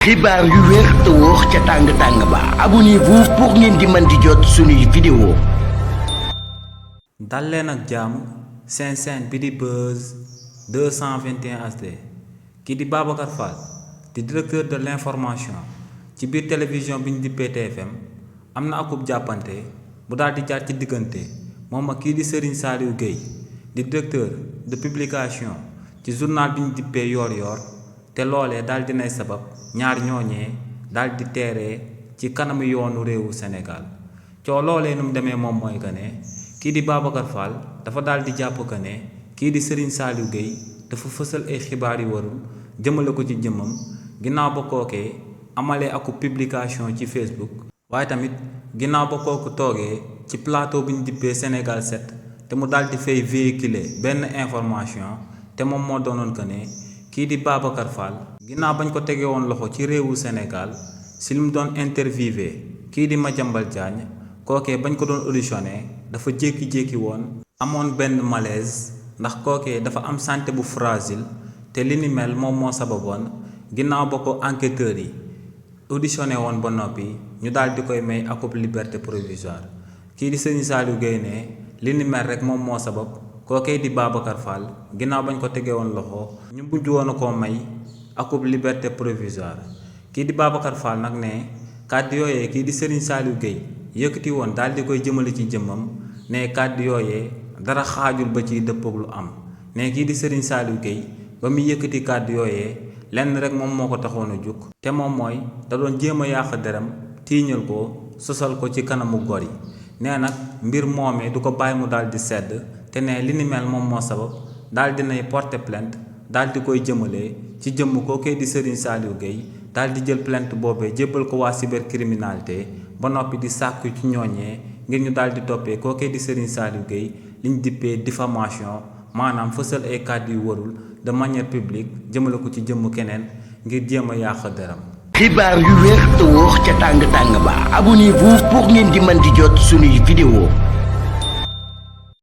xibaar yu wér te wóor ca tàng-tàng ba abonnez-vous pour ngeen di mën di jot suñuy vidéo. dal leen ak jàmm seen chaîne bi di Buzz 221 HD kii di Babacar Fall di directeur de l'information ci biir télévision bi ñu dippee TFM am na akub jàppante bu daal di jaar ci diggante moom ak kii di Serigne Saliou Gueye di directeur de publication ci journal bi ñu dippee Yoor Yoor te loolee daal dinay sabab ñaar ñooñee daal di teeree ci kanamu yoonu réewu Sénégal coo loolee nu mu demee moom mooy que ne kii di Babacar Fall dafa daal di jàpp que ne kii di Serigne Saliou Gueye dafa fësal ay xibaar yu warul jëmale ko ci jëmmam ginnaaw ba kookee amalee aku publication ci Facebook waaye tamit ginnaaw ba kooku toogee ci plateau bi ñu dippee Sénégal 7 te mu daal di fay véhiculer benn information te moom moo doonoon que ne kii di Babacar Fall ginnaaw bañ ko tegee woon loxo ci réewu Sénégal si lu mu doon interviewé kii di Madiambal Diagne kookee bañ ko doon auditionné dafa jékki-jékki woon amoon benn malaise ndax kookee dafa am santé bu fragile te li ni mel moom moo sababoon ginnaaw ba ko enquêteurs yi auditionné woon ba noppi ñu daal di koy may akub liberté provisoire kii di Serigne Saliou Gueye ne li ni mel rek moom moo sabab kookee di Babacar Fall ginnaaw bañ ko tegee woon loxo ñu mujj woon a koo may akub liberté provisoire kii di Babacar Fall nag ne kàddu yooyee kii di Serigne Saliou Gueye yëkkati woon daal di koy jëmale ci jëmmam ne kàddu yooyee dara xaajul ba ciy dëppoog lu am ne kii di Serigne Saliou Gueye ba muy yëkkati kàddu yooyee lenn rek moom moo ko taxoon a jug te moom mooy da doon jéem a yàq deram tiiñal ko sosal ko ci kanamu gor yi nee nag mbir moomee du ko bàyyi mu daal di sedd te ne li ni mel moom moo sabab daal dinay porter plainte daal di koy jëmalee ci jëmm kookee di Serigne Saliou Gueye daal di jël plainte boobee jébbal ko waa cybercriminalité ba noppi di sàkku ci ñooñee ngir ñu daal di toppee kookee di Serigne Saliou Gueye liñ dippee diffamation maanaam fësal ay kàddu yu warul de manière publique jëmale ko ci jëmm keneen ngir jéem a yàq deram. xibaar yu wér te wóor ca tàng-tàng ba abonnez-vous pour ngeen di mën di jot suñuy vidéo.